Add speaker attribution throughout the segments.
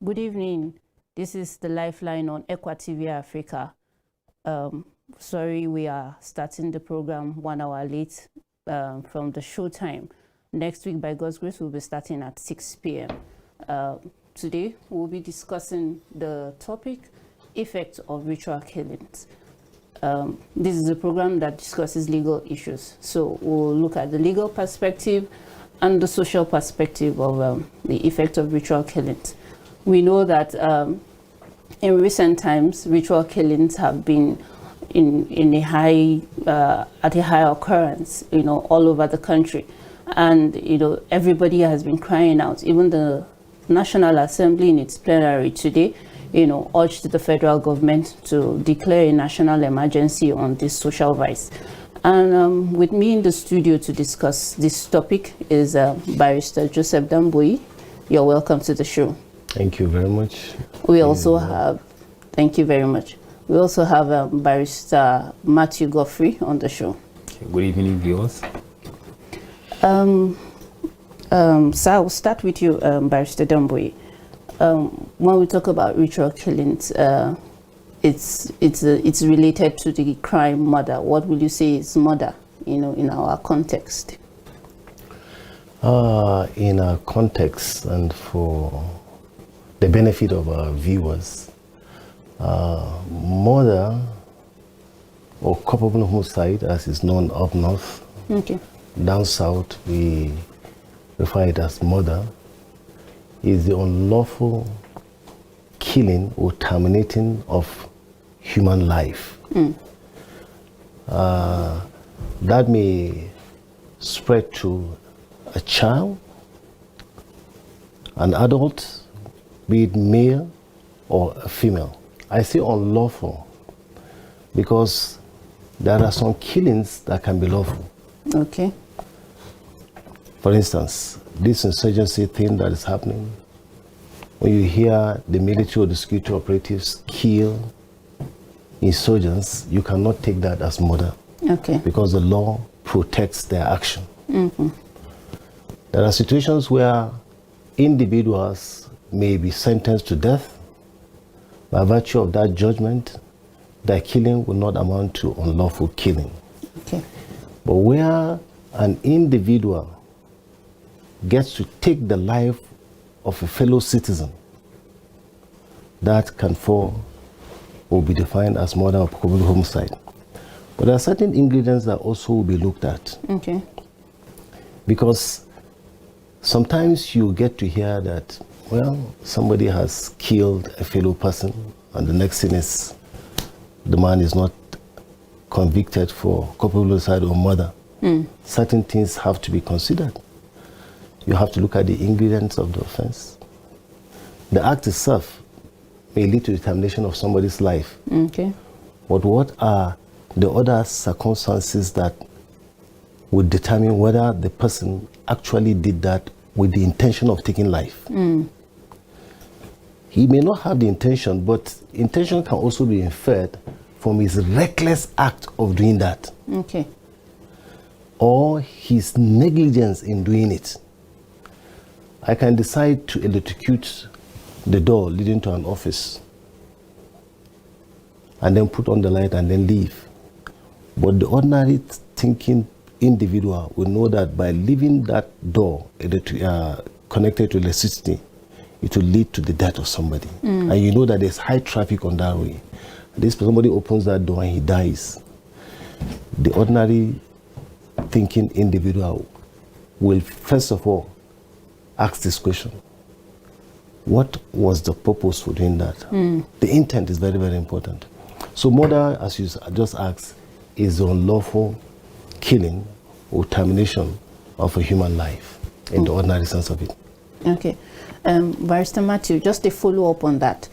Speaker 1: Good evening. This is the Lifeline on Equa TV Africa. Sorry, we are starting the program 1 hour late from the show time. Next week, by God's grace, we'll be starting at 6 p.m. Today, we'll be discussing the topic, effects of ritual killings. This is a program that discusses legal issues. So we'll look at the legal perspective and the social perspective of the effect of ritual killings. We know that in recent times, ritual killings have been in a high at a high occurrence, all over the country, and everybody has been crying out. Even the National Assembly in its plenary today, urged the federal government to declare a national emergency on this social vice. And with me in the studio to discuss this topic is Barrister Joseph Damboyi. You're welcome to the show.
Speaker 2: Thank you very much.
Speaker 1: We also have, thank you very much. We also have Barrister Matthew Godfrey on the show.
Speaker 3: Good evening, viewers.
Speaker 1: So I'll start with you, Barrister Damboyi. When we talk about ritual killings, it's related to the crime murder. What will you say is murder, in our context?
Speaker 2: In our context and for the benefit of our viewers, murder or culpable homicide, as is known up north,
Speaker 1: Okay.
Speaker 2: down south we refer it as murder, is the unlawful killing or terminating of human life. That may spread to a child, an adult, be it male or a female. I say unlawful because there are some killings that can be lawful.
Speaker 1: Okay.
Speaker 2: For instance, this insurgency thing that is happening, when you hear the military or the security operatives kill insurgents, you cannot take that as murder.
Speaker 1: Okay.
Speaker 2: Because the law protects their action. There are situations where individuals may be sentenced to death. By virtue of that judgment, their killing will not amount to unlawful killing.
Speaker 1: Okay.
Speaker 2: But where an individual gets to take the life of a fellow citizen, that can fall or be defined as murder or culpable homicide. But there are certain ingredients that also will be looked at.
Speaker 1: Okay.
Speaker 2: Because sometimes you get to hear that, well, somebody has killed a fellow person, and the next thing is the man is not convicted for culpable homicide or murder. Certain things have to be considered. You have to look at the ingredients of the offense. The act itself may lead to the termination of somebody's life.
Speaker 1: Okay.
Speaker 2: But what are the other circumstances that would determine whether the person actually did that with the intention of taking life? He may not have the intention, but intention can also be inferred from his reckless act of doing that.
Speaker 1: Okay.
Speaker 2: Or his negligence in doing it. I can decide to electrocute the door leading to an office and then put on the light and then leave. But the ordinary thinking individual will know that by leaving that door connected to electricity, it will lead to the death of somebody. And you know that there's high traffic on that way. Somebody opens that door and he dies. The ordinary thinking individual will first of all ask this question: what was the purpose for doing that? The intent is very, very important. So murder, as you just asked, is the unlawful killing or termination of a human life in the ordinary sense of it.
Speaker 1: Okay. Barrister Matthew, just a follow-up on that.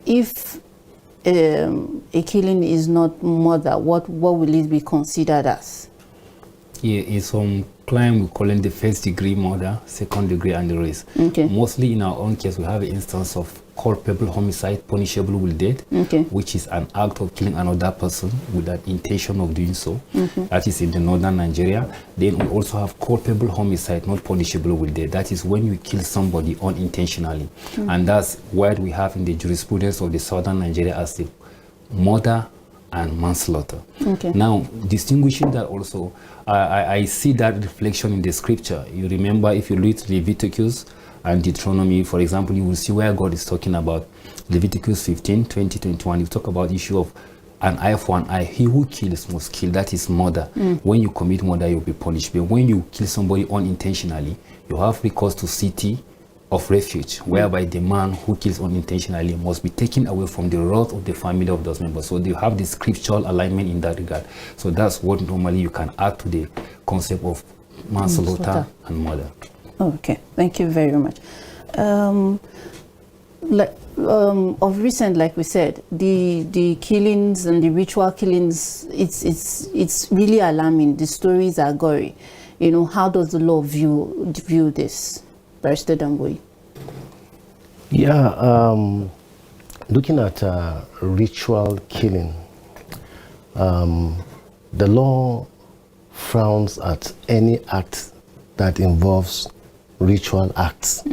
Speaker 1: If a killing is not murder, what will it be considered as?
Speaker 3: Yeah, in some crime we call it the first degree murder, second degree, and the rest.
Speaker 1: Okay.
Speaker 3: Mostly in our own case, we have an instance of culpable homicide punishable with death,
Speaker 1: Okay.
Speaker 3: which is an act of killing another person with that intention of doing so. That is in the northern Nigeria. Then we also have culpable homicide not punishable with death. That is when you kill somebody unintentionally. And that's what we have in the jurisprudence of the southern Nigeria as the murder and manslaughter.
Speaker 1: Okay.
Speaker 3: Now, distinguishing that also, I see that reflection in the scripture. You remember, if you read Leviticus and Deuteronomy, for example, you will see where God is talking about Leviticus 15, 20, 21. You talk about the issue of an eye for an eye. He who kills must kill. That is murder. When you commit murder, you'll be punished. But when you kill somebody unintentionally, you have recourse to city of refuge, whereby the man who kills unintentionally must be taken away from the wrath of the family of those members. So they have the scriptural alignment in that regard. So that's what normally you can add to the concept of manslaughter and murder.
Speaker 1: Okay, thank you very much. Of recent, like we said, the killings and the ritual killings, it's really alarming. The stories are gory. You know, how does the law view this? Barrister Damboy.
Speaker 2: Yeah, looking at ritual killing, the law frowns at any act that involves ritual acts,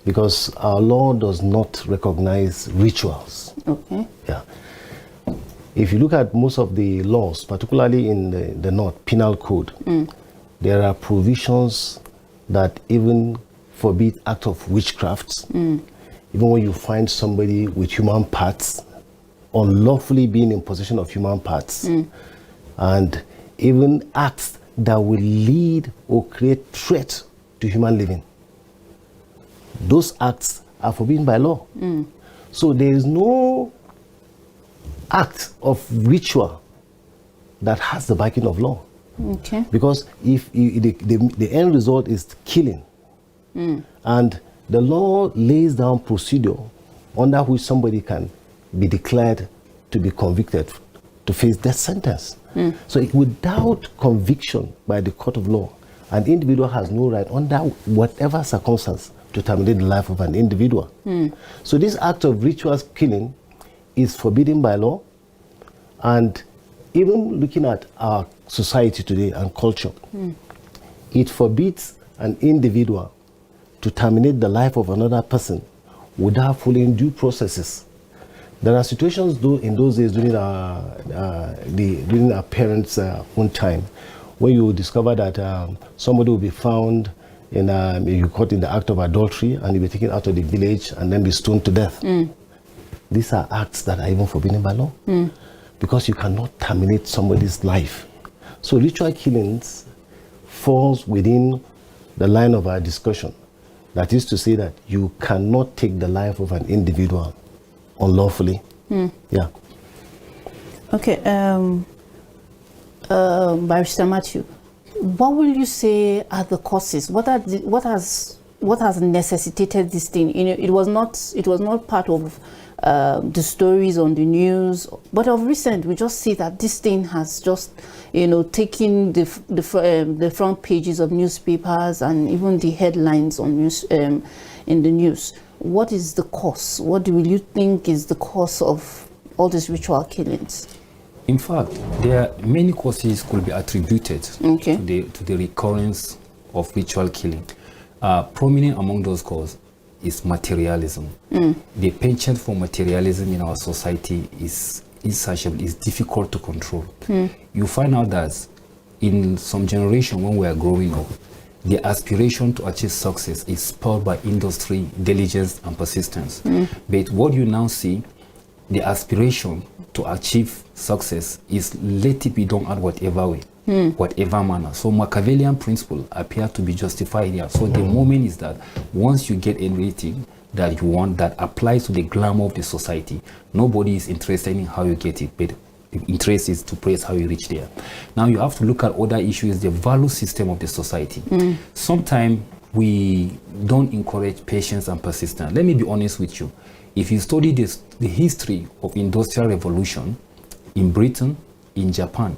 Speaker 2: because our law does not recognize rituals.
Speaker 1: Okay.
Speaker 2: Yeah. If you look at most of the laws, particularly in the North Penal Code, there are provisions that even forbid act of witchcraft. Even when you find somebody with human parts, unlawfully being in possession of human parts, and even acts that will lead or create threat to human living. Those acts are forbidden by law. So there is no act of ritual that has the backing of law.
Speaker 1: Okay.
Speaker 2: Because if the end result is killing, and the law lays down procedure under which somebody can be declared to be convicted to face death sentence. So without conviction by the court of law, an individual has no right under whatever circumstance to terminate the life of an individual. So this act of ritual killing is forbidden by law, and even looking at our society today and culture, it forbids an individual to terminate the life of another person without following due processes. There are situations, though, in those days during our parents' own time, where you discover that somebody will be found you caught in the act of adultery, and you'll be taken out of the village and then be stoned to death. These are acts that are even forbidden by law, because you cannot terminate somebody's life. So ritual killings falls within the line of our discussion. That is to say that you cannot take the life of an individual unlawfully. Yeah.
Speaker 1: Okay. Barrister Matthew, what will you say are the causes? What has necessitated this thing? You know, it was not part of the stories on the news, but of recent we just see that this thing has just, you know, taken the front pages of newspapers and even the headlines on news in the news. What is the cause? What do you think is the cause of all these ritual killings?
Speaker 3: In fact, there are many causes could be attributed
Speaker 1: Okay.
Speaker 3: to the recurrence of ritual killing. Prominent among those causes is materialism. The penchant for materialism in our society is insatiable, is difficult to control. You find out that in some generation when we are growing up, the aspiration to achieve success is spurred by industry, diligence, and persistence. But what you now see, the aspiration to achieve success is let it be done at whatever way, whatever manner. So Machiavellian principle appear to be justified here. So the moment is that once you get anything that you want that applies to the glamour of the society, nobody is interested in how you get it, but the interest is to praise how you reach there. Now you have to look at other issues, the value system of the society. Sometimes we don't encourage patience and persistence. Let me be honest with you. If you study the history of industrial revolution in Britain, in Japan,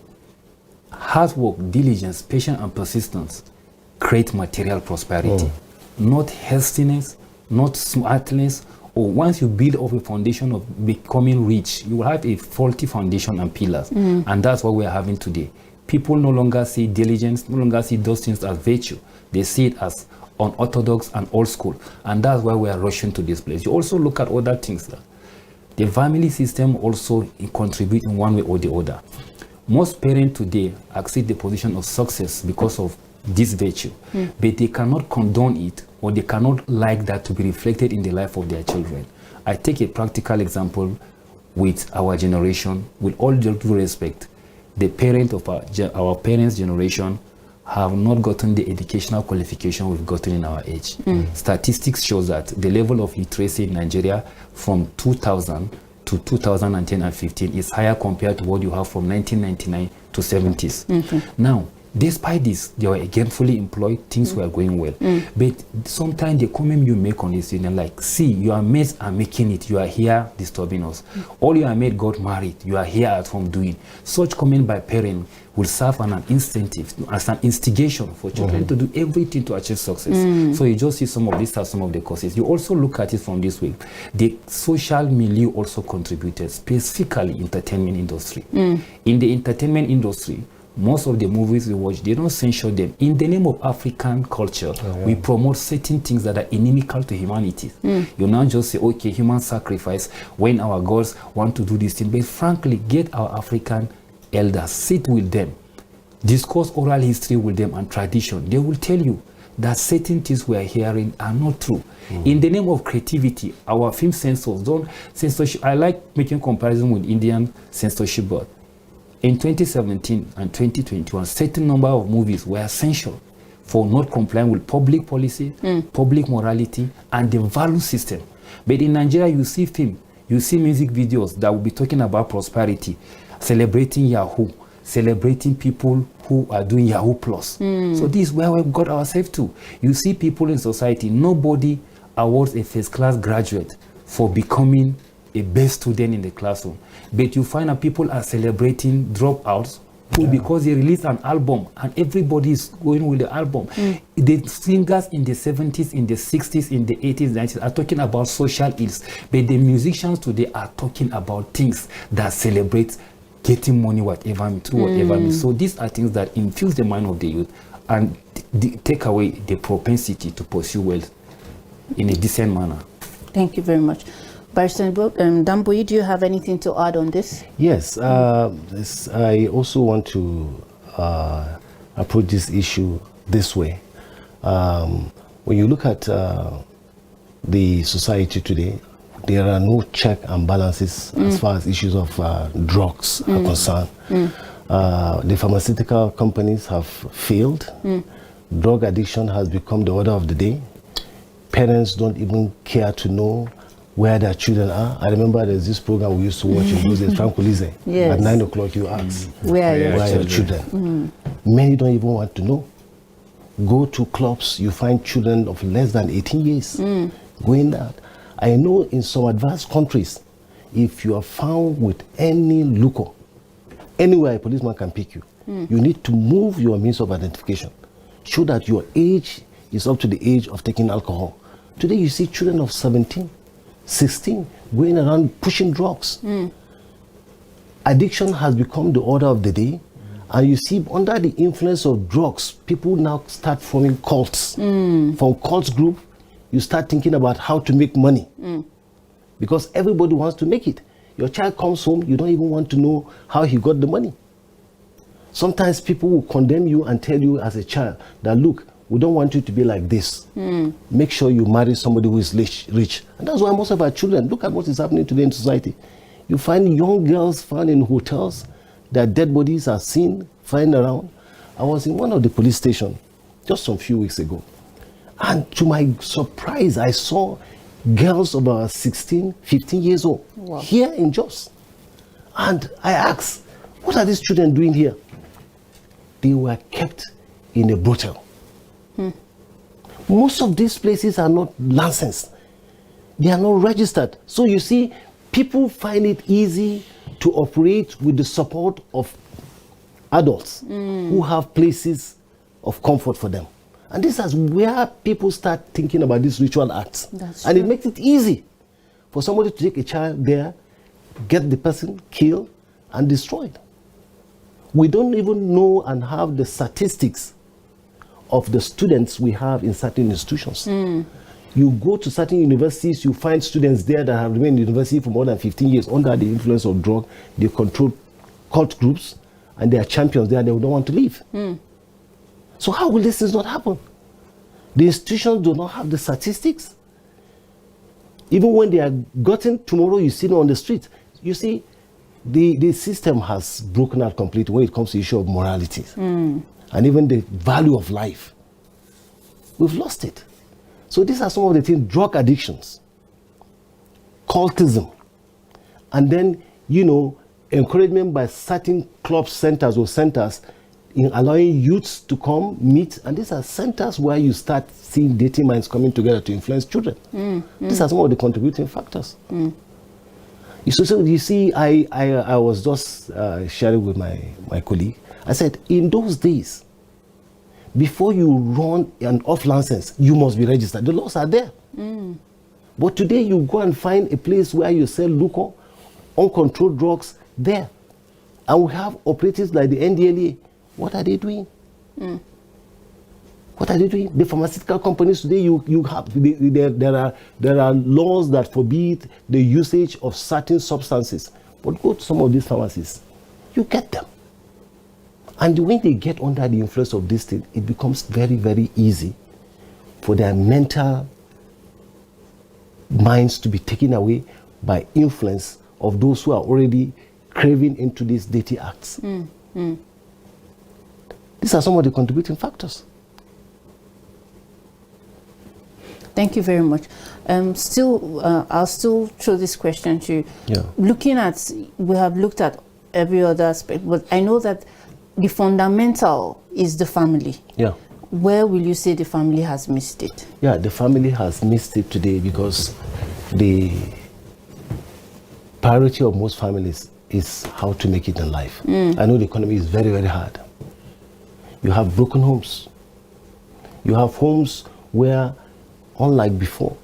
Speaker 3: hard work, diligence, patience, and persistence create material prosperity. Not hastiness, not smartness, or once you build up a foundation of becoming rich, you will have a faulty foundation and pillars. And that's what we are having today. People no longer see diligence, no longer see those things as virtue. They see it as unorthodox and old school. And that's why we are rushing to this place. You also look at other things. The family system also contributes in one way or the other. Most parents today accept the position of success because of this virtue, but they cannot condone it, or they cannot like that to be reflected in the life of their children. I take a practical example with our generation. With all due respect, the parent of our parents' generation have not gotten the educational qualification we've gotten in our age. Statistics show that the level of literacy in Nigeria from 2000 to 2010 and 15 is higher compared to what you have from 1999 to 70s. Now, despite this, they were gainfully employed, things were going well. But sometimes the comment you make on this, like, see, your mates are making it, you are here disturbing us. All your mate got married, you are here at home doing. Such comment by parents will serve as an incentive, as an instigation for children to do everything to achieve success. So you just see some of these are some of the causes. You also look at it from this way. The social milieu also contributed, specifically entertainment industry. In the entertainment industry, most of the movies we watch, they don't censure them. In the name of African culture, we promote certain things that are inimical to humanity. You now just say, okay, human sacrifice, when our gods want to do this thing. But frankly, get our African elders, sit with them, discuss oral history with them and tradition. They will tell you that certain things we are hearing are not true. In the name of creativity, our film censors don't censorship. I like making comparison with Indian censorship board. In 2017 and 2021, certain number of movies were censored for not complying with public policy, public morality, and the value system. But in Nigeria, you see film, you see music videos that will be talking about prosperity, celebrating Yahoo, celebrating people who are doing Yahoo Plus. So this is where we've got ourselves to. You see people in society, nobody awards a first-class graduate for becoming a best student in the classroom. But you find that people are celebrating dropouts who, because they released an album and everybody is going with the album. The singers in the 70s, in the 60s, in the 80s, 90s are talking about social ills. But the musicians today are talking about things that celebrate getting money, whatever, through whatever means. So these are things that infuse the mind of the youth and take away the propensity to pursue wealth in a decent manner.
Speaker 1: Thank you very much. Barrister Damboyi, do you have anything to add on this?
Speaker 2: Yes, I also want to approach this issue this way. When you look at the society today, there are no check and balances as far as issues of drugs are concerned. The pharmaceutical companies have failed. Drug addiction has become the order of the day. Parents don't even care to know where their children are. I remember there's this program we used to watch in those days, Tranquilize.
Speaker 1: Yes.
Speaker 2: At 9 o'clock you ask,
Speaker 1: Where
Speaker 2: are your children? Many don't even want to know. Go to clubs, you find children of less than 18 years going out. I know in some advanced countries, if you are found with any liquor, anywhere a policeman can pick you, you need to move your means of identification. Show that your age is up to the age of taking alcohol. Today you see children of 17, 16 going around pushing drugs. Addiction has become the order of the day, and you see under the influence of drugs, people now start forming cults. From cults group, you start thinking about how to make money because everybody wants to make it. Your child comes home, you don't even want to know how he got the money. Sometimes people will condemn you and tell you as a child that, look, we don't want you to be like this. Make sure you marry somebody who is rich. And that's why most of our children, look at what is happening today in society. You find young girls found in hotels, their dead bodies are seen flying around. I was in one of the police stations just some few weeks ago. And to my surprise, I saw girls of about 16, 15 years old here in Jos. And I asked, what are these children doing here? They were kept in a brothel. Most of these places are not licensed. They are not registered. So you see, people find it easy to operate with the support of adults who have places of comfort for them. And this is where people start thinking about these ritual acts. And it makes it easy. for somebody to take a child there, get the person killed and destroyed. We don't even know and have the statistics of the students we have in certain institutions. You go to certain universities, you find students there that have remained in university for more than 15 years under the influence of drug. They control cult groups and they are champions there and they don't want to leave. So how will these things not happen? The institutions do not have the statistics. Even when they are gotten, tomorrow you see them on the street. You see, the system has broken out completely when it comes to the issue of morality and even the value of life. We've lost it. So these are some of the things: drug addictions, cultism, and then, you know, encouragement by certain club centers or centers in allowing youths to come meet. And these are centers where you start seeing dating minds coming together to influence children. These are some of the contributing factors. You see, I was just sharing with my colleague. I said, in those days, before you run an off license, you must be registered. The laws are there. But today you go and find a place where you sell liquor, uncontrolled drugs there. And we have operatives like the NDLEA. What are they doing? What are they doing? The pharmaceutical companies today, there are laws that forbid the usage of certain substances. But go to some of these pharmacies, you get them. And when they get under the influence of this thing, it becomes very, very easy for their mental minds to be taken away by influence of those who are already craving into these dirty acts. These are some of the contributing factors.
Speaker 1: Thank you very much. I'll still throw this question to you. We have looked at every other aspect, but I know that the fundamental is the family. Where will you say the family has missed it?
Speaker 2: The family has missed it today because the priority of most families is how to make it in life. I know the economy is very, very hard. You have broken homes. You have homes where, unlike before,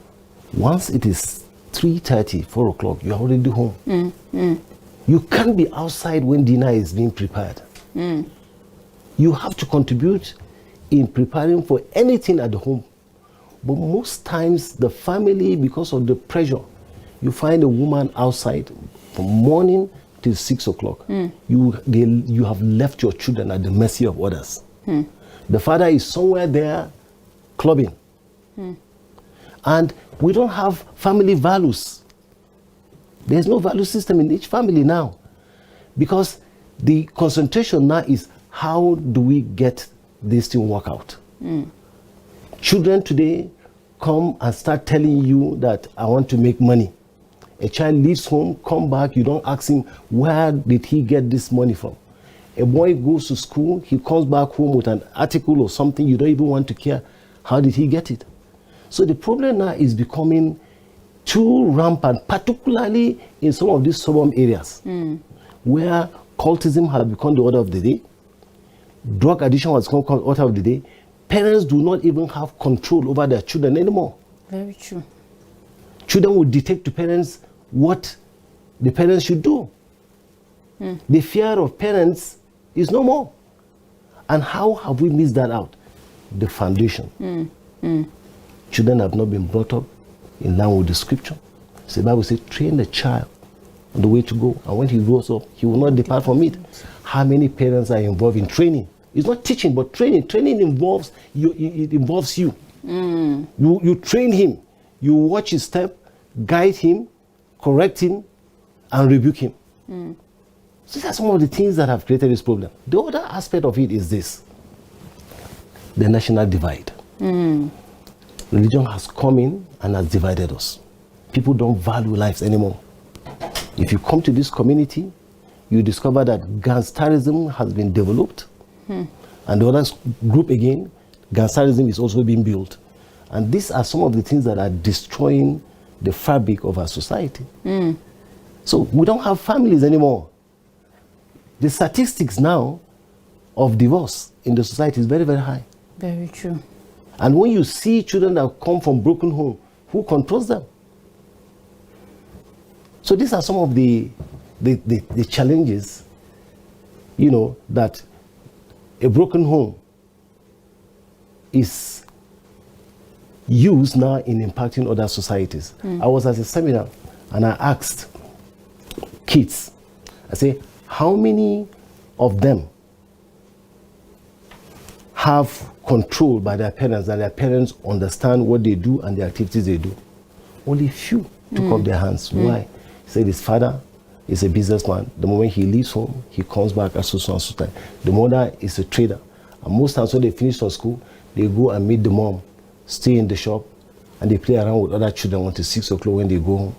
Speaker 2: once it is 3:30, 4 o'clock, you're already home. You can't be outside when dinner is being prepared. You have to contribute in preparing for anything at the home. But most times, the family, because of the pressure, you find a woman outside from morning till 6 o'clock. You have left your children at the mercy of others. The father is somewhere there clubbing. And we don't have family values. There's no value system in each family now. Because the concentration now is, how do we get this thing work out? Children today come and start telling you that I want to make money. A child leaves home, come back, you don't ask him, where did he get this money from? A boy goes to school, he comes back home with an article or something, you don't even want to care. How did he get it? So the problem now is becoming too rampant, particularly in some of these suburban areas, where cultism has become the order of the day, drug addiction has become the order of the day. Parents do not even have control over their children anymore.
Speaker 1: Very true.
Speaker 2: Children will dictate to parents what the parents should do. The fear of parents is no more. And how have we missed that out? The foundation. Children have not been brought up in line with the scripture. So the Bible says, train the child on the way to go, and when he grows up, he will not depart from it. How many parents are involved in training? It's not teaching, but training. Training involves you. It involves you. You train him. You watch his step, guide him, correct him, and rebuke him. So these are some of the things that have created this problem. The other aspect of it is this: the national divide. Religion has come in and has divided us. People don't value lives anymore. If you come to this community, you discover that gangsterism has been developed. And the other group again, gangsterism is also being built. And these are some of the things that are destroying the fabric of our society. So we don't have families anymore. The statistics now of divorce in the society is very, very high.
Speaker 1: Very true.
Speaker 2: And when you see children that come from broken home, who controls them? So these are some of the challenges, you know, that a broken home is used now in impacting other societies. I was at a seminar and I asked kids, I say, how many of them have control by their parents, that their parents understand what they do and the activities they do? Only few took up their hands. Why? He said his father is a businessman. The moment he leaves home, he comes back at so and so time. The mother is a trader. And most times when they finish from school, they go and meet the mom, stay in the shop, and they play around with other children until 6 o'clock when they go home.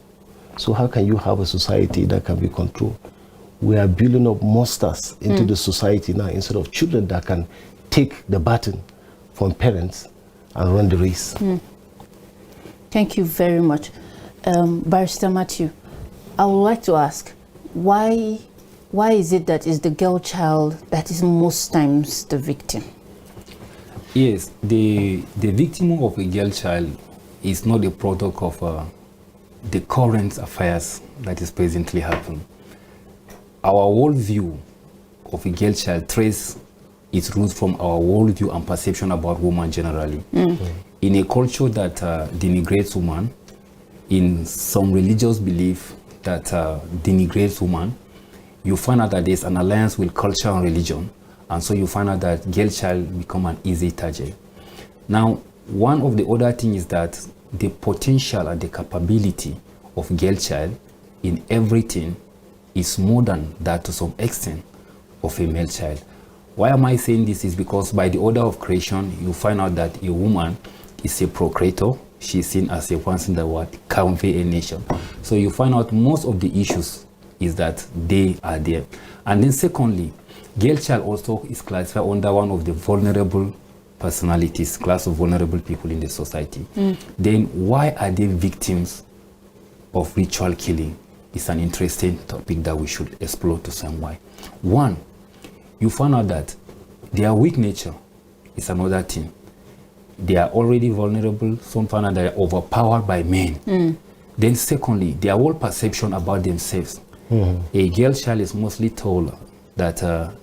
Speaker 2: So how can you have a society that can be controlled? We are building up monsters into the society now instead of children that can take the baton from parents and run the race.
Speaker 1: Thank you very much. Barrister Matthew, I would like to ask, why is it that is the girl child that is most times the victim?
Speaker 3: Yes, the victim of a girl child is not a product of the current affairs that is presently happening. Our worldview of a girl child traces its roots from our worldview and perception about women generally. In a culture that denigrates women, in some religious belief that denigrates women, you find out that there's an alliance with culture and religion, and so you find out that girl child become an easy target. Now, one of the other things is that the potential and the capability of girl child in everything is more than that to some extent of a male child. Why am I saying this? Is because by the order of creation, you find out that a woman is a procreator. She's seen as a person that would convey a nation. So you find out most of the issues is that they are there. And then secondly, girl child also is classified under one of the vulnerable personalities, class of vulnerable people in the society. Then why are they victims of ritual killing? It's an interesting topic that we should explore to some why. One, you find out that their weak nature is another thing. They are already vulnerable. Some find out they are overpowered by men. Then secondly, their whole perception about themselves. A girl child is mostly told that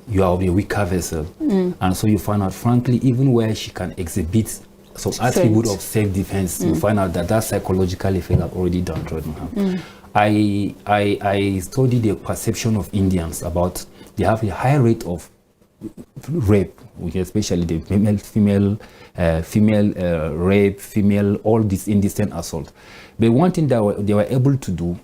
Speaker 3: you are a weaker vessel. And so you find out, frankly, even where she can exhibit some attribute of self-defense, you find out that that psychological effect have already done on her. I studied the perception of Indians about they have a high rate of rape, especially the female rape, all this indecent assault. But one thing that they were able to do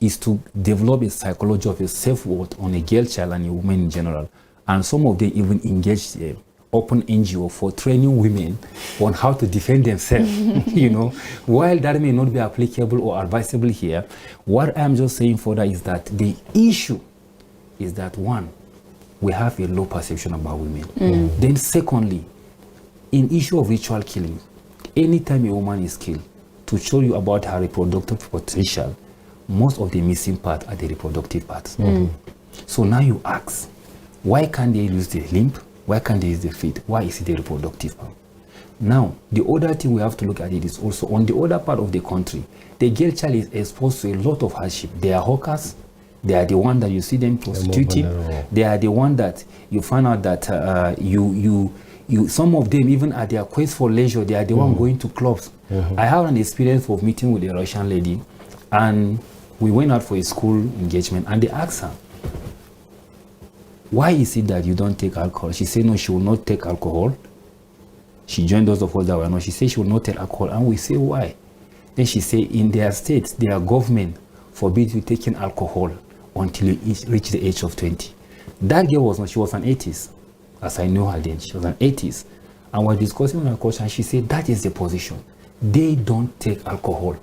Speaker 3: is to develop a psychology of a self-worth on a girl child and a woman in general. And some of them even engaged open NGO for training women on how to defend themselves. You know, while that may not be applicable or advisable here, what I'm just saying further is that the issue is that one, we have a low perception about women. Then secondly, in issue of ritual killing, anytime a woman is killed, to show you about her reproductive potential, most of the missing parts are the reproductive parts. So now you ask, why can't they use the limb? Why can't they use the feet? Why is it the reproductive part? Now, the other thing we have to look at it is also on the other part of the country, the girl child is exposed to a lot of hardship. They are hawkers. They are the one that you see them prostituting. They are the one that you find out that some of them, even at their quest for leisure, they are the one going to clubs. I have an experience of meeting with a Russian lady, and we went out for a school engagement, and they asked her, why is it that you don't take alcohol? She said, no, she will not take alcohol. She joined those of us that were not. She said she will not take alcohol, and we say, why? Then she said, in their states, their government forbids you taking alcohol until you reach the age of 20. That girl she was an 80s, as I know her then. She was an 80s. And we're discussing with her coach, and she said, that is the position. They don't take alcohol,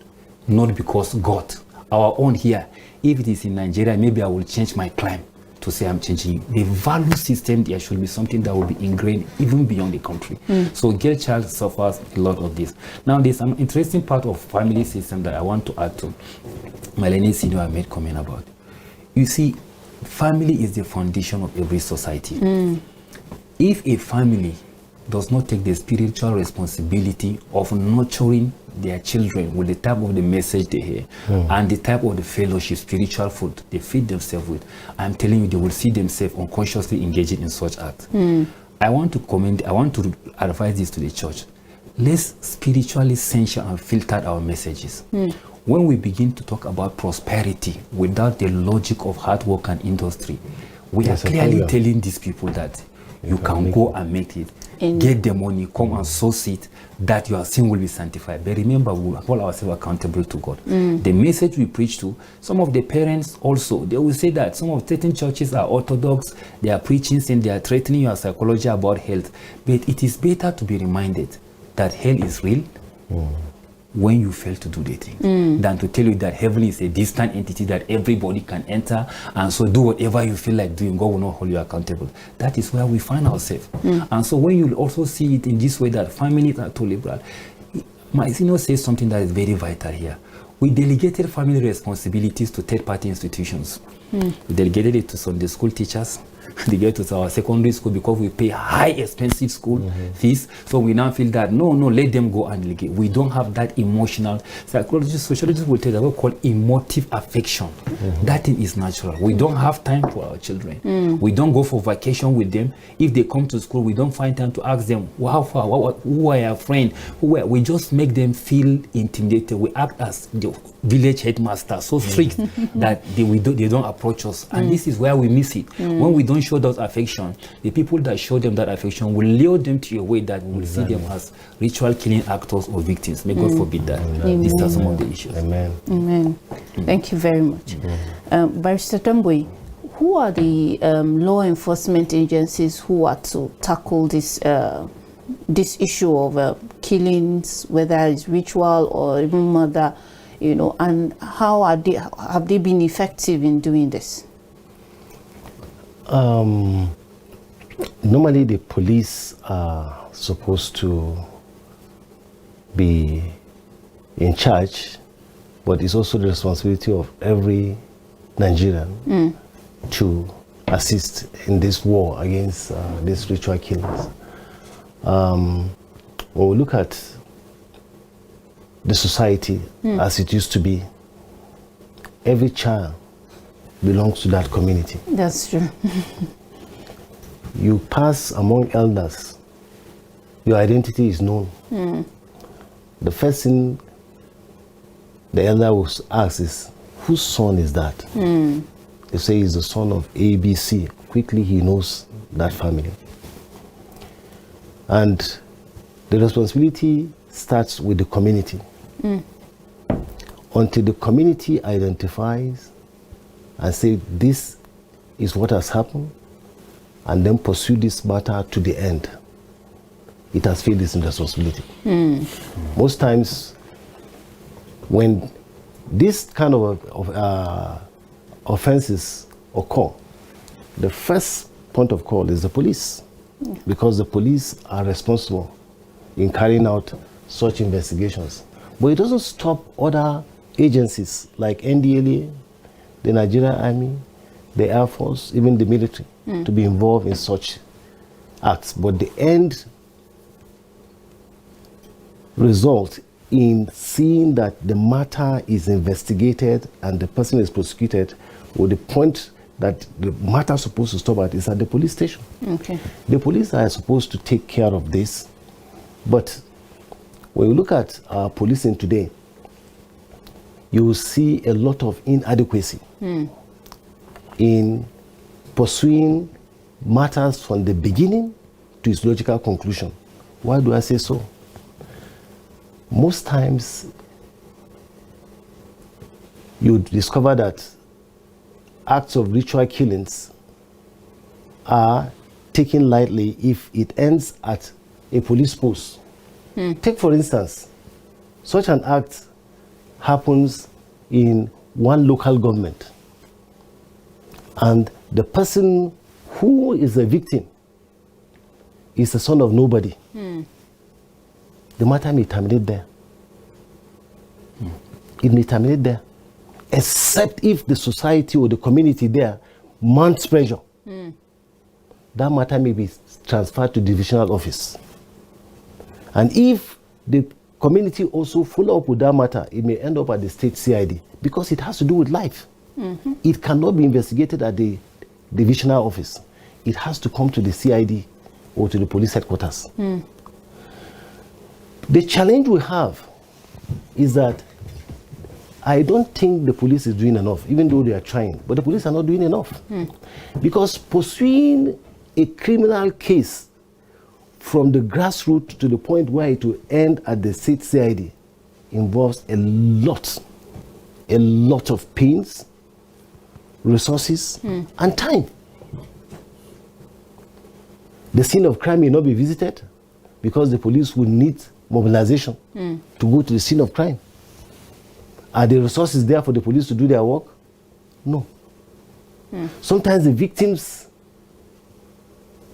Speaker 3: not because God. Our own here, if it is in Nigeria, maybe I will change my climb to say I'm changing. The value system there should be something that will be ingrained even beyond the country. So girl child suffers a lot of this. Now there's an interesting part of family system that I want to add to. Melanie Senior I made comment about. You see, family is the foundation of every society. If a family does not take the spiritual responsibility of nurturing their children with the type of the message they hear and the type of the fellowship, spiritual food they feed themselves with, I'm telling you, they will see themselves unconsciously engaging in such acts. I want to advise this to the church. Let's spiritually censure and filter our messages. When we begin to talk about prosperity without the logic of hard work and industry, we are clearly telling these people that you can go and make it, get the money, come and sow seed, that your sin will be sanctified. But remember, we will hold ourselves accountable to God. The message we preach to, some of the parents also, they will say that some of certain churches are orthodox, they are preaching and they are threatening your psychology about health. But it is better to be reminded that hell is real when you fail to do the thing, than to tell you that heaven is a distant entity that everybody can enter, and so do whatever you feel like doing, God will not hold you accountable. That is where we find ourselves. And so when you also see it in this way, that families are too liberal, my senior says something that is very vital here. We delegated family responsibilities to third-party institutions. We delegated it to Sunday school teachers. They get to our secondary school because we pay high expensive school fees. So we now feel that no, let them go and delegate. We don't have that emotional. Psychologists, sociologists will tell us what we call emotive affection. That thing is natural. We don't have time for our children. We don't go for vacation with them. If they come to school, we don't find time to ask them, how far, who are your friend? We just make them feel intimidated. We act as the village headmaster, so strict that they don't approach us. And this is where we miss it. When we don't show that affection, the people that show them that affection will lure them to a way that we will see them as ritual killing actors or victims. May God forbid that. These are some of the issues.
Speaker 1: Amen. Thank you very much. Barrister Tambwe, who are the law enforcement agencies who are to tackle this issue of killings, whether it's ritual or even murder, and how have they been effective in doing this?
Speaker 2: Normally the police are supposed to be in charge, but it's also the responsibility of every Nigerian to assist in this war against these ritual killings. When we look at the society as it used to be, every child belongs to that community.
Speaker 1: That's true.
Speaker 2: You pass among elders, your identity is known. The first thing the elder will ask is, whose son is that? They say he's the son of ABC. Quickly he knows that family. And the responsibility starts with the community. Until the community identifies and say, this is what has happened, and then pursue this matter to the end, it has failed its responsibility. Most times, when this kind of offenses occur, the first point of call is the police, because the police are responsible in carrying out such investigations. But it doesn't stop other agencies like NDLA, the Nigerian Army, the Air Force, even the military, to be involved in such acts. But the end result in seeing that the matter is investigated and the person is prosecuted, or the point that the matter is supposed to stop at is at the police station. The police are supposed to take care of this, but when you look at policing today, you will see a lot of inadequacy in pursuing matters from the beginning to its logical conclusion. Why do I say so? Most times, you discover that acts of ritual killings are taken lightly if it ends at a police post. Take, for instance, such an act happens in one local government, and the person who is the victim is the son of nobody. The matter may terminate there. It may terminate there, except if the society or the community there mounts pressure. That matter may be transferred to divisional office. And if the community also follow up with that matter, it may end up at the state CID because it has to do with life. It cannot be investigated at the divisional office. It has to come to the CID or to the police headquarters. The challenge we have is that I don't think the police is doing enough, even though they are trying, but the police are not doing enough. Because pursuing a criminal case from the grassroots to the point where it will end at the state CID involves a lot of pains, resources, and time. The scene of crime may not be visited because the police will need mobilization to go to the scene of crime. Are the resources there for the police to do their work? No. Sometimes the victims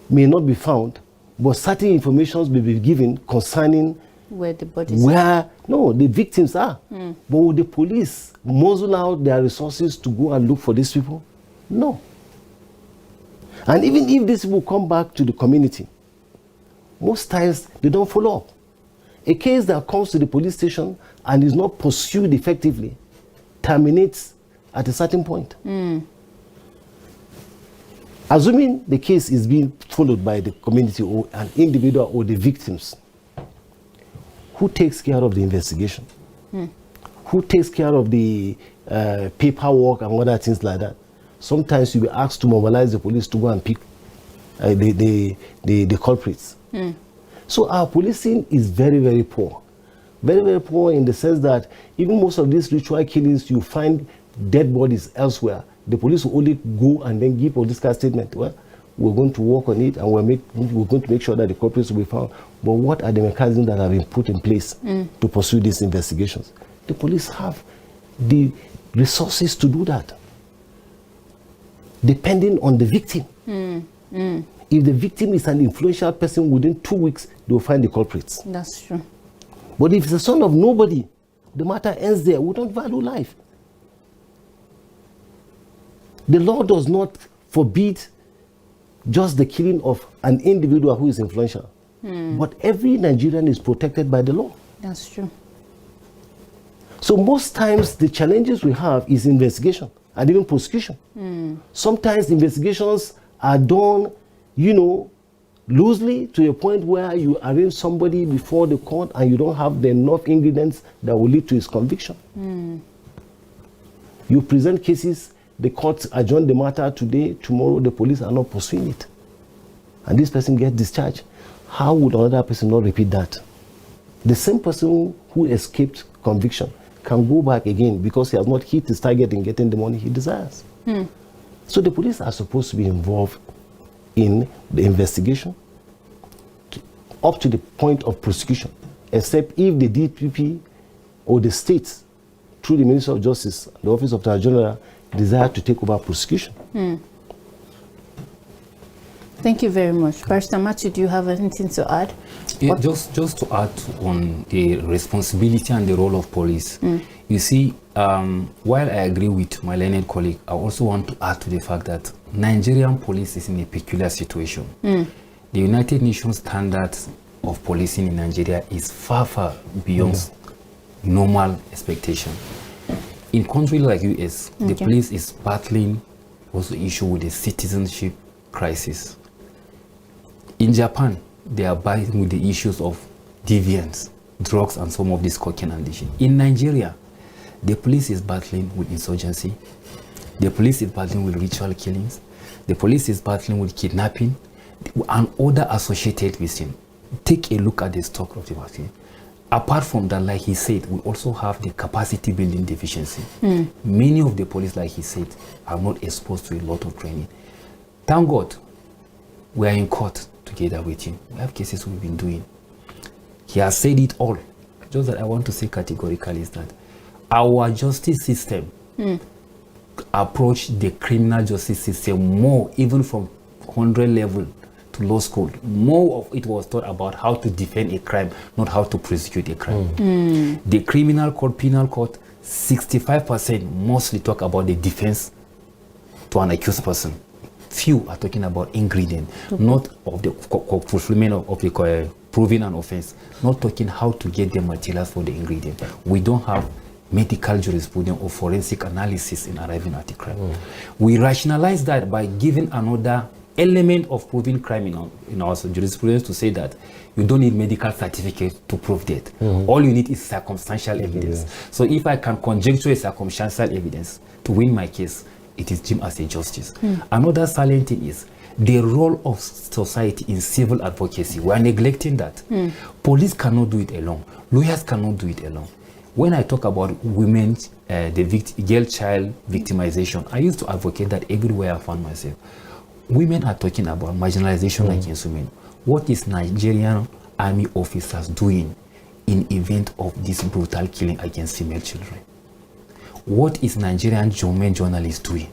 Speaker 2: may not be found, but certain information may be given concerning
Speaker 1: where the bodies are.
Speaker 2: No, the victims are. But will the police muzzle out their resources to go and look for these people? No. And even if these people come back to the community, most times they don't follow up. A case that comes to the police station and is not pursued effectively terminates at a certain point. Assuming the case is being followed by the community or an individual or the victims, who takes care of the investigation? Who takes care of the paperwork and other things like that? Sometimes you'll be asked to mobilize the police to go and pick the culprits. So our policing is very, very poor. Very, very poor in the sense that even most of these ritual killings, you find dead bodies elsewhere. The police will only go and then give a police statement. Well, we're going to work on it and we're going to make sure that the culprits will be found. But what are the mechanisms that have been put in place to pursue these investigations? The police have the resources to do that, depending on the victim. If the victim is an influential person, within 2 weeks, they will find the culprits.
Speaker 1: That's true.
Speaker 2: But if it's a son of nobody, the matter ends there. We don't value life. The law does not forbid just the killing of an individual who is influential. But every Nigerian is protected by the law.
Speaker 1: That's true.
Speaker 2: So most times the challenges we have is investigation and even prosecution. Sometimes investigations are done, loosely to a point where you arrange somebody before the court and you don't have the enough ingredients that will lead to his conviction. You present cases, the courts adjourn the matter today, tomorrow the police are not pursuing it. And this person gets discharged. How would another person not repeat that? The same person who escaped conviction can go back again because he has not hit his target in getting the money he desires. So the police are supposed to be involved in the investigation up to the point of prosecution, except if the DPP or the state, through the Ministry of Justice, the Office of the Attorney General, desire to take over prosecution.
Speaker 1: Thank you very much. Pastor Matthew, do you have anything to add?
Speaker 3: Yeah, just to add on the responsibility and the role of police. You see, while I agree with my learned colleague, I also want to add to the fact that Nigerian police is in a peculiar situation. The United Nations standards of policing in Nigeria is far, far beyond normal expectation. In countries like US, the police is battling also issue with the citizenship crisis. In Japan, they are battling with the issues of deviance, drugs, and some of this cocaine addiction. In Nigeria, the police is battling with insurgency. The police is battling with ritual killings. The police is battling with kidnapping and other associated with him. Take a look at the stock of the vaccine. Apart from that, like he said, we also have the capacity building deficiency. Many of the police, like he said, are not exposed to a lot of training. Thank God, we are in court together with him. We have cases we've been doing. He has said it all. Just that I want to say categorically is that our justice system approach the criminal justice system more, even from 100 level to law school. More of it was taught about how to defend a crime, not how to prosecute a crime. The criminal court, penal court, 65% mostly talk about the defense to an accused person. Few are talking about ingredient, not of the fulfillment of the proving an offense, not talking how to get the materials for the ingredient. We don't have medical jurisprudence or forensic analysis in arriving at the crime. We rationalize that by giving another element of proving crime in our jurisprudence to say that you don't need medical certificate to prove death. All you need is circumstantial evidence. So if I can conjecture a circumstantial evidence to win my case, it is deemed as a justice. Another salient thing is the role of society in civil advocacy. We are neglecting that. Police cannot do it alone. Lawyers cannot do it alone. When I talk about women, the girl child victimization, I used to advocate that everywhere I found myself. Women are talking about marginalization against women. What is Nigerian army officers doing in event of this brutal killing against female children? What is Nigerian women journalists doing?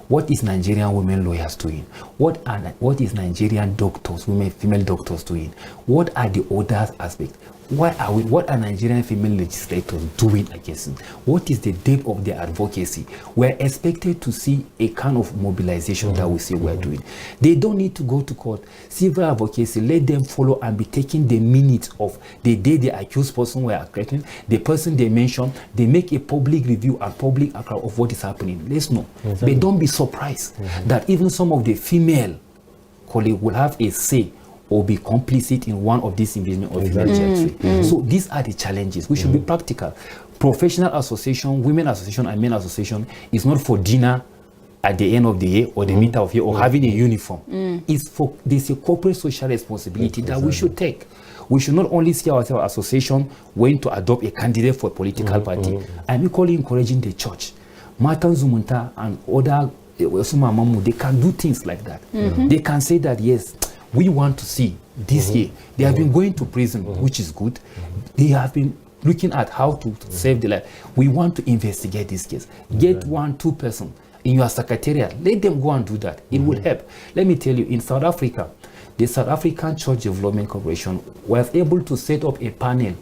Speaker 3: What is Nigerian women lawyers doing? What is Nigerian doctors, female doctors doing? What are the other aspects? What are Nigerian female legislators doing against it? What is the depth of their advocacy? We're expected to see a kind of mobilization that we say we're doing. They don't need to go to court. Civil advocacy, let them follow and be taking the minutes of the day the accused person were threatened, the person they mentioned, they make a public review and public account of what is happening. Let's know. Exactly. But don't be surprised that even some of the female colleagues will have a say or be complicit in one of these involvement of female gentry. So these are the challenges. We should be practical. Professional association, women association, and men association is not for dinner at the end of the year or the middle of the year or having a uniform. It's for this corporate social responsibility that we should take. We should not only see ourselves as association when to adopt a candidate for a political party. I'm equally encouraging the church. Martin Zumunta and other they can do things like that. They can say that, yes, we want to see this year. They have been going to prison, which is good. They have been looking at how to save the life. We want to investigate this case. Get 1-2 persons in your secretariat. Let them go and do that. It will help. Let me tell you, in South Africa, the South African Church Development Corporation was able to set up a panel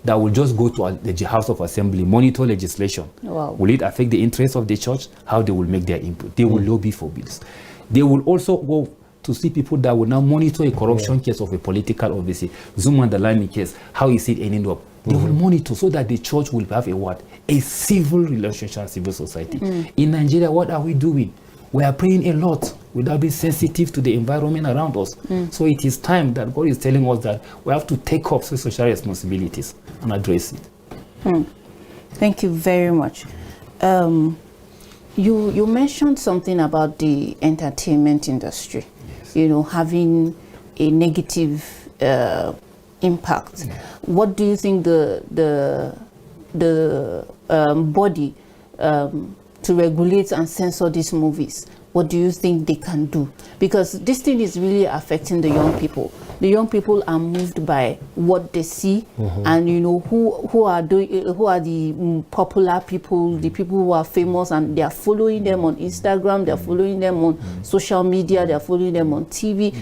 Speaker 3: that will just go to the House of Assembly, monitor legislation. Wow. Will it affect the interests of the church? How they will make their input. They will lobby for bills. They will also go to see people that will now monitor a corruption case of a political officer. Zuma and the Lani case, how is it ending up? They will monitor so that the church will have a civil relationship, civil society. In Nigeria, what are we doing? We are praying a lot without being sensitive to the environment around us. So it is time that God is telling us that we have to take up social responsibilities and address it.
Speaker 1: Thank you very much. You mentioned something about the entertainment industry, having a negative impact. What do you think the body to regulate and censor these movies, what do you think they can do? Because this thing is really affecting the young people. The young people are moved by what they see, and who are the popular people, the people who are famous, and they are following them on Instagram, they are following them on social media, they are following them on TV.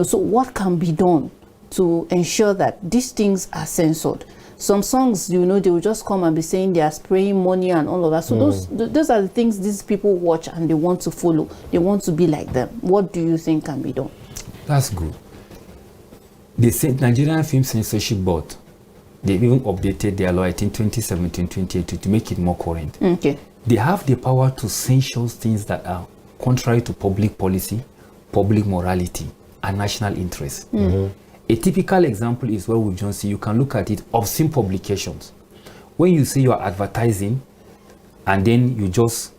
Speaker 1: So what can be done to ensure that these things are censored? Some songs, they will just come and be saying they are spraying money and all of that. So those are the things these people watch and they want to follow. They want to be like them. What do you think can be done?
Speaker 3: That's good. The Nigerian Film Censorship Board, they even updated their law, I think 2017-2018, to make it more current.
Speaker 1: Okay.
Speaker 3: They have the power to censure things that are contrary to public policy, public morality, and national interest. A typical example is what we've just seen. You can look at it, obscene publications. When you say you are advertising and then you just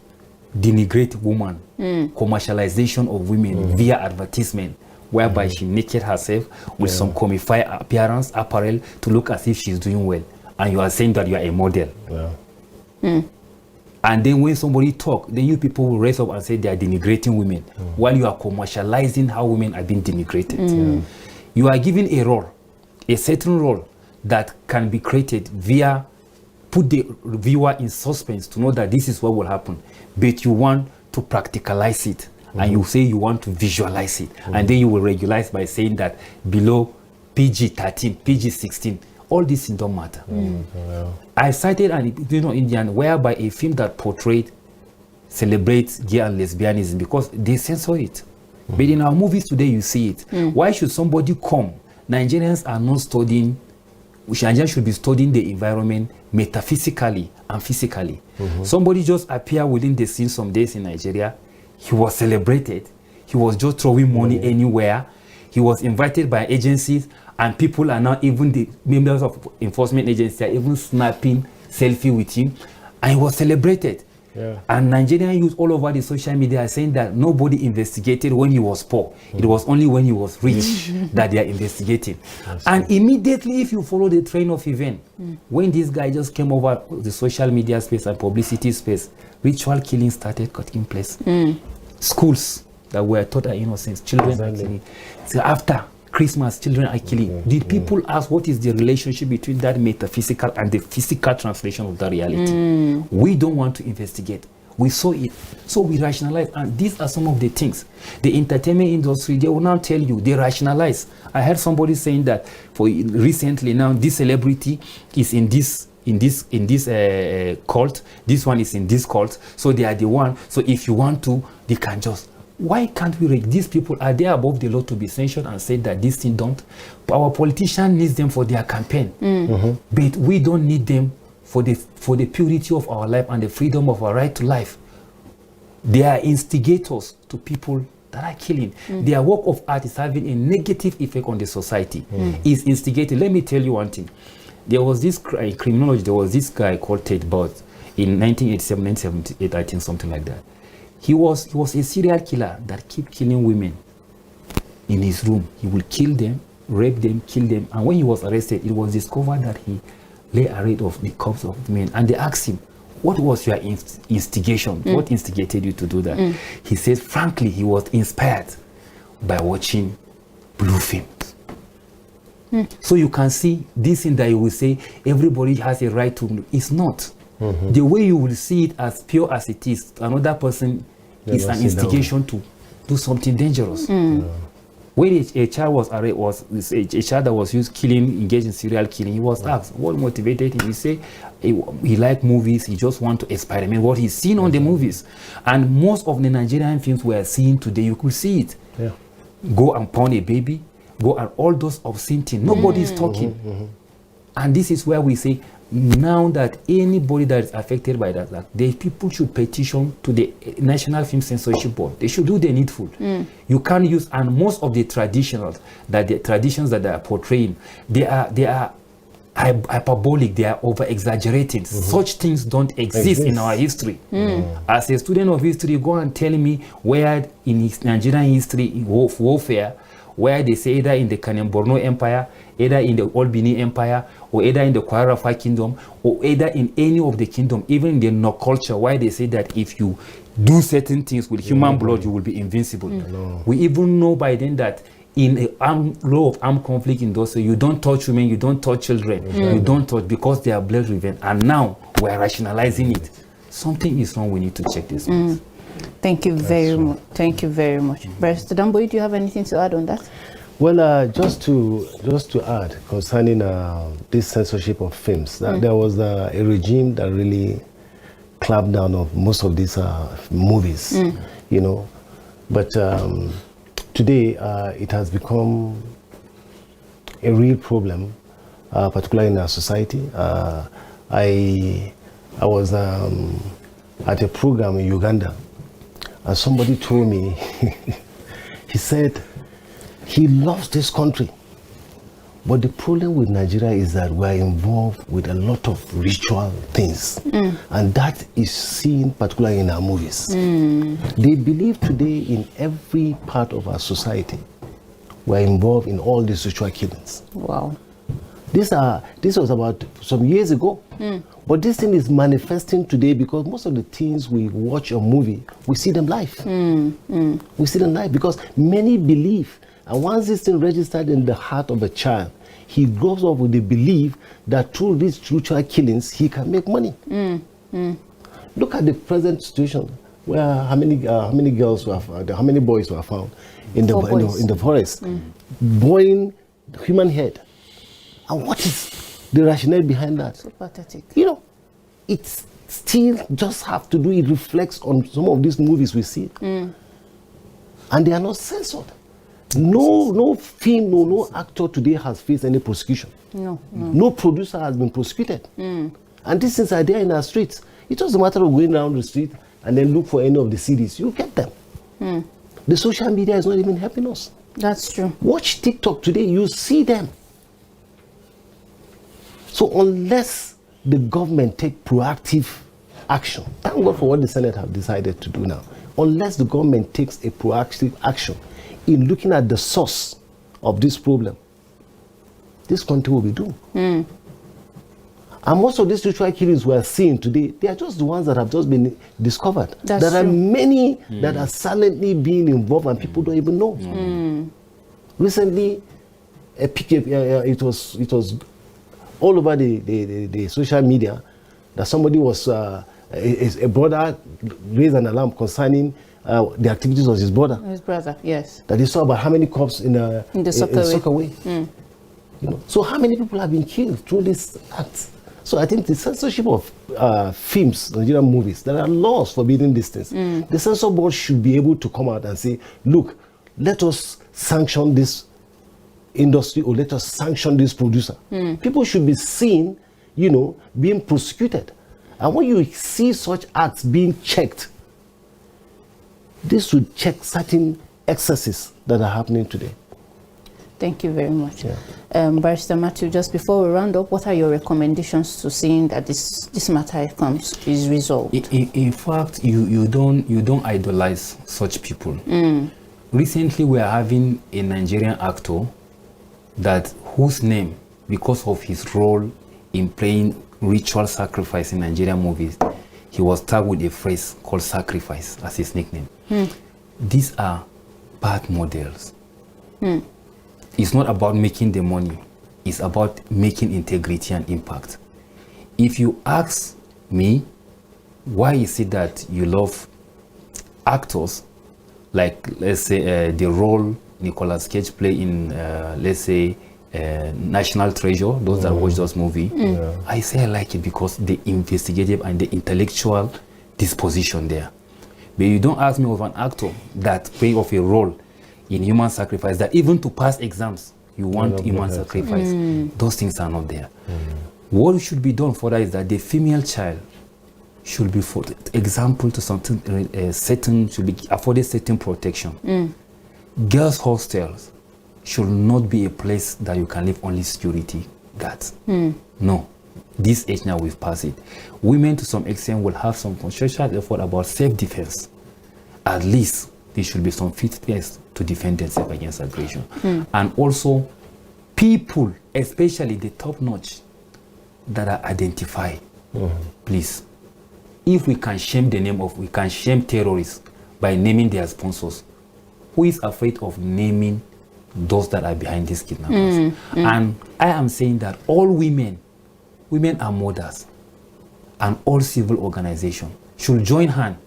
Speaker 3: denigrate woman, commercialization of women via advertisement, whereby she naked herself with some comified appearance, apparel, to look as if she's doing well. And you are saying that you are a model. And then when somebody talk, then you people will raise up and say they are denigrating women, while you are commercializing how women are being denigrated. You are given a role, a certain role that can be created via put the viewer in suspense to know that this is what will happen. But you want to practicalize it, and you say you want to visualize it, and then you will regularize by saying that below PG-13, PG-16, all these things don't matter. I cited an Indian whereby a film that portrayed, celebrates gay and lesbianism because they censor it. But in our movies today, you see it. Why should somebody come Nigerians are not studying. Nigerians should be studying the environment metaphysically and physically. Somebody just appeared within the scene some days in Nigeria. He was celebrated. He was just throwing money anywhere. He was invited by agencies, and people are now, even the members of enforcement agencies are even snapping selfie with him, and he was celebrated. And Nigerian youth all over the social media are saying that nobody investigated when he was poor. It was only when he was rich that they are investigating. And immediately, if you follow the train of event, when this guy just came over the social media space and publicity space, ritual killing started taking place. Schools that were taught are innocent, children are killing. So after Christmas, children are killing. Did people ask what is the relationship between that metaphysical and the physical translation of the reality? We don't want to investigate. We saw it, so we rationalize, and these are some of the things. The entertainment industry, they will now tell you, they rationalize. I heard somebody saying that for recently now, this celebrity is in this cult, this one is in this cult, so they are the one. So if you want to, they can just. Why can't we rate these people? Are they above the law to be censured and say that this thing don't? But our politician needs them for their campaign. But we don't need them for the purity of our life and the freedom of our right to life. They are instigators to people that are killing. Their work of art is having a negative effect on the society. Is instigating. Let me tell you one thing. There was this criminology. There was this guy called Ted Bundy in 1987, 1978, I think, something like that. He was a serial killer that kept killing women in his room. He would kill them, rape them, kill them. And when he was arrested, it was discovered that he lay arrayed of the corpse of men. And they asked him, what was your instigation? What instigated you to do that? He said, frankly, he was inspired by watching blue films. So you can see this thing that you will say, everybody has a right to. It's not. The way you will see it as pure as it is, another person is an instigation to do something dangerous. When a child was arrested, a child that was engaged in serial killing, he was asked what motivated him. He said he liked movies, he just want to experiment what he's seen on the movies. And most of the Nigerian films we are seeing today, you could see it. Go and pound a baby, go and all those obscene things. Nobody is talking. And this is where we say, now that anybody that is affected by that, the people should petition to the National Film Censorship Board. They should do the needful. You can't use, and most of the traditions that they are portraying, they are hyperbolic, they are over exaggerating. Such things don't exist in our history. As a student of history, go and tell me where in Nigerian history, warfare, where they say either in the Kanem-Borno Empire, either in the Old Benin Empire, or either in the Kwarafa Kingdom, or either in any of the kingdom, even in the No culture, why they say that if you do certain things with human blood, you will be invincible. We even know by then that in a law of armed conflict in those, you don't touch women, you don't touch children, you don't touch, because they are blood revenge. And now we are rationalizing it. Something is wrong. We need to check this.
Speaker 1: Thank you very much. Thank you very much. Barrister Damboy, do you have anything to add on that?
Speaker 2: Well, just to add concerning this censorship of films, that there was a regime that really clamped down on most of these movies, you know. But today, it has become a real problem, particularly in our society. I was at a program in Uganda, and somebody told me, he said, he loves this country. But the problem with Nigeria is that we are involved with a lot of ritual things. And that is seen particularly in our movies. They believe today in every part of our society, we are involved in all these ritual killings.
Speaker 1: Wow.
Speaker 2: This was about some years ago. But this thing is manifesting today because most of the things we watch a movie, we see them live. We see them live because many believe. And once this thing registered in the heart of a child, he grows up with the belief that through these ritual killings, he can make money. Look at the present situation, where how many girls were found, how many boys were found in the forest, boiling human head. And what is the rationale behind that?
Speaker 1: So pathetic.
Speaker 2: You know, it's still just have to do, it reflects on some of these movies we see. And they are not censored. No film, no actor today has faced any prosecution. No producer has been prosecuted. And these things are there in our streets. It's just a matter of going around the street and then look for any of the CDs. You get them. The social media is not even helping us.
Speaker 1: That's true.
Speaker 2: Watch TikTok today, you see them. So unless the government take proactive action, thank God for what the Senate have decided to do now. Unless the government takes a proactive action in looking at the source of this problem, this country will be doomed. And most of these ritual killings we are seeing today, they are just the ones that have just been discovered.
Speaker 1: That's
Speaker 2: there are
Speaker 1: true.
Speaker 2: many that are silently being involved and people don't even know. Recently, it was all over the social media that somebody was, a brother raised an alarm concerning the activities of his brother.
Speaker 1: His brother, yes.
Speaker 2: That he saw about how many cops in the soccer way. You know, so how many people have been killed through this act? So I think the censorship of films, Nigerian movies, there are laws forbidding these things. The censor board should be able to come out and say, look, let us sanction this industry or let us sanction this producer. People should be seen, you know, being prosecuted. And when you see such acts being checked, this would check certain excesses that are happening today.
Speaker 1: Thank you very much. Barrister Matthew, just before we round up, what are your recommendations to seeing that this matter is resolved?
Speaker 3: In fact, you don't idolize such people. Recently, we are having a Nigerian actor whose name, because of his role in playing ritual sacrifice in Nigerian movies, he was tagged with a phrase called sacrifice as his nickname. These are bad models. It's not about making the money. It's about making integrity and impact. If you ask me, why is it that you love actors like, let's say, the role Nicolas Cage play in, let's say, National Treasure, those that watch those movies, I say I like it because the investigative and the intellectual disposition there. But you don't ask me of an actor that play of a role in human sacrifice, that even to pass exams, you want human sacrifice. Those things are not there. What should be done for that is that the female child should be, for example, to something should be afforded certain protection. Girls' hostels should not be a place that you can leave only security guards. No, this age now we've passed it. Women to some extent will have some conscious effort about self-defense. At least there should be some fit place to defend themselves against aggression. And also, people, especially the top-notch, that are identified, please, if we can shame we can shame terrorists by naming their sponsors, who is afraid of naming those that are behind these kidnappers? And I am saying that all women are mothers, and all civil organizations should join hands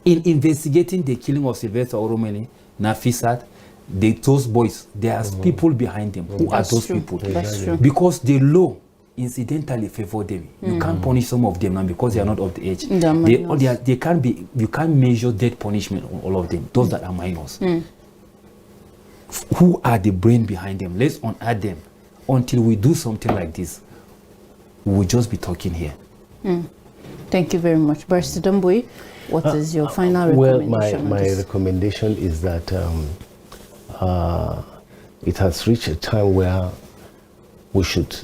Speaker 3: in investigating the killing of Sylvester Oromeni, Nafisat, those boys. There are people behind them. Who are those people?
Speaker 1: That's true.
Speaker 3: Because the law incidentally favor them. You can't punish some of them now because they are not of the age. They can't be. You can't measure death punishment on all of them. Those that are minors. Who are the brain behind them? Let's unearth them. Until we do something like this, we will just be talking here.
Speaker 1: Thank you very much. Barrister Dambui, what is your final recommendation?
Speaker 2: Well, my recommendation is that it has reached a time where we should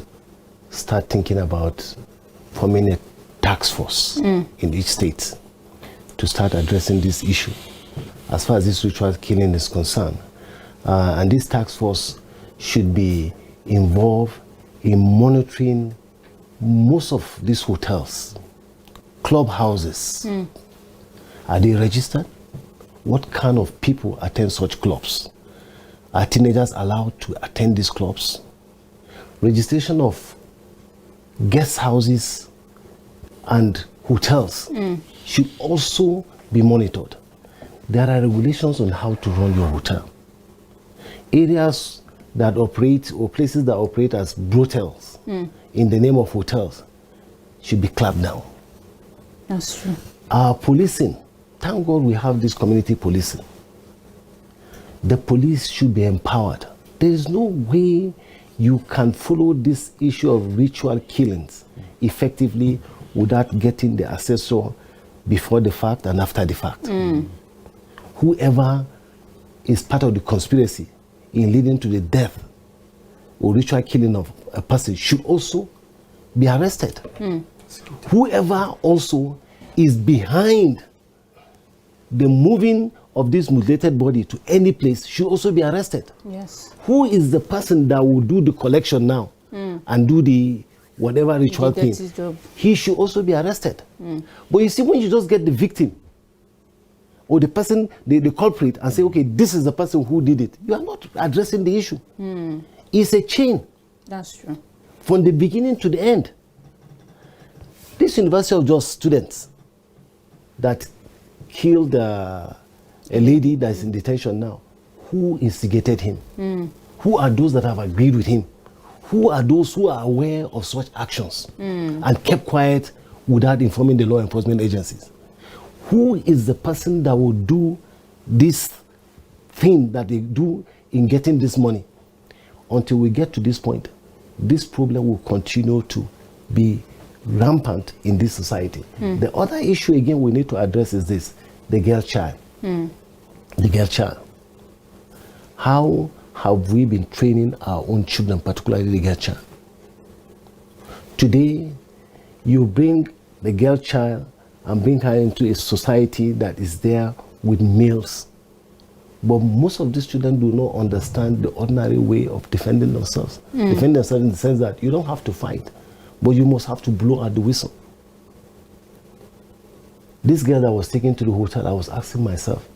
Speaker 2: start thinking about forming a task force in each state to start addressing this issue as far as this ritual killing is concerned. And this task force should be involved in monitoring most of these hotels, clubhouses. Are they registered? What kind of people attend such clubs? Are teenagers allowed to attend these clubs? Registration of guest houses and hotels should also be monitored. There are regulations on how to run your hotel. Areas that operate or places that operate as brothels in the name of hotels should be clamped down.
Speaker 1: That's true.
Speaker 2: Our policing, thank God we have this community policing. the police should be empowered. There is no way you can follow this issue of ritual killings effectively without getting the assessor before the fact and after the fact. Whoever is part of the conspiracy in leading to the death or ritual killing of a person should also be arrested. Whoever also is behind the moving of this mutilated body to any place should also be arrested.
Speaker 1: Yes.
Speaker 2: Who is the person that will do the collection now and do the whatever ritual thing? He should also be arrested. But you see, when you just get the victim or the person, the culprit, and say, okay, this is the person who did it, you are not addressing the issue. It's a chain.
Speaker 1: That's true.
Speaker 2: From the beginning to the end. This University of Jos students that killed a lady that is in detention now, who instigated him? Who are those that have agreed with him? Who are those who are aware of such actions and kept quiet without informing the law enforcement agencies? Who is the person that will do this thing that they do in getting this money? Until we get to this point, this problem will continue to be rampant in this society. The other issue again we need to address is this, the girl child. The girl child. How have we been training our own children, particularly the girl child? Today, you bring the girl child and bring her into a society that is there with males. But most of these children do not understand the ordinary way of defending themselves. Defending themselves in the sense that you don't have to fight, but you must have to blow out the whistle. This girl that was taken to the hotel, I was asking myself,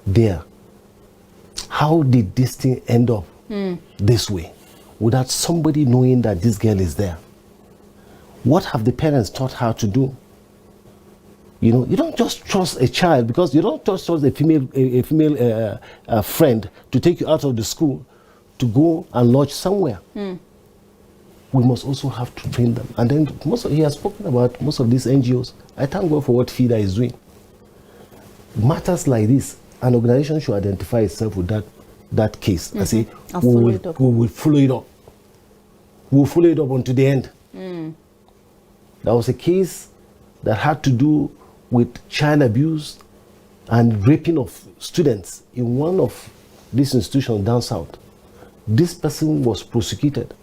Speaker 2: there, how did this thing end up this way without somebody knowing that this girl is there? What have the parents taught her to do? You know, you don't just trust a child, because you don't just trust a female friend to take you out of the school to go and lodge somewhere. We must also have to train them. And then he has spoken about most of these NGOs. I thank God for what FIDA is doing. Matters like this, an organization should identify itself with that case and say, we will follow it up. We will follow it up until the end. There was a case that had to do with child abuse and raping of students in one of these institutions down south. This person was prosecuted.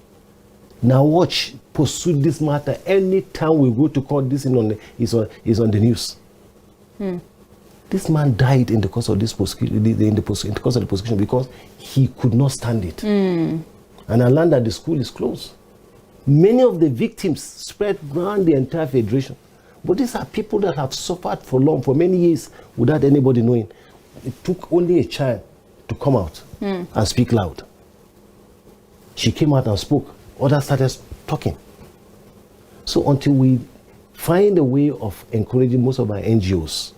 Speaker 2: Now watch, pursue this matter. Anytime we go to court, this is on the news. This man died in the course of this prosecution, in the course of the prosecution, because he could not stand it. And I learned that the school is closed. Many of the victims spread around the entire federation. But these are people that have suffered for many years without anybody knowing. It took only a child to come out and speak loud. She came out and spoke. Others started talking. So until we find a way of encouraging most of our NGOs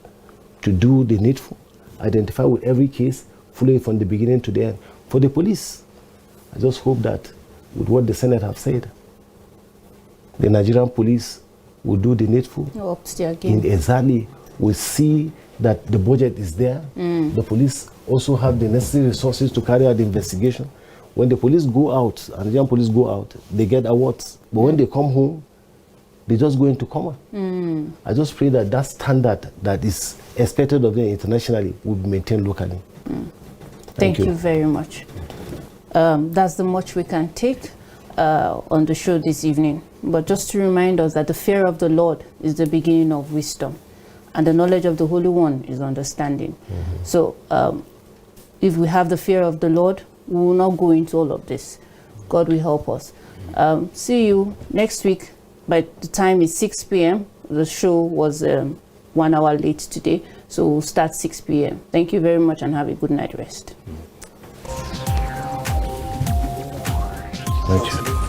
Speaker 2: to do the needful, identify with every case, follow it from the beginning to the end. For the police, I just hope that with what the Senate have said, the Nigerian police will do the needful. Exactly. We see that the budget is there. The police also have the necessary resources to carry out the investigation. When the police go out, and the young police go out, they get awards. But when they come home, they just go into coma. I just pray that that standard that is expected of them internationally will be maintained locally.
Speaker 1: Thank you very much. That's the much we can take on the show this evening. But just to remind us that the fear of the Lord is the beginning of wisdom, and the knowledge of the Holy One is understanding. So if we have the fear of the Lord, we will not go into all of this. God will help us. See you next week. By the time is 6 p.m. The show was 1 hour late today, so we'll start 6 p.m. Thank you very much and have a good night rest.
Speaker 2: Thank you.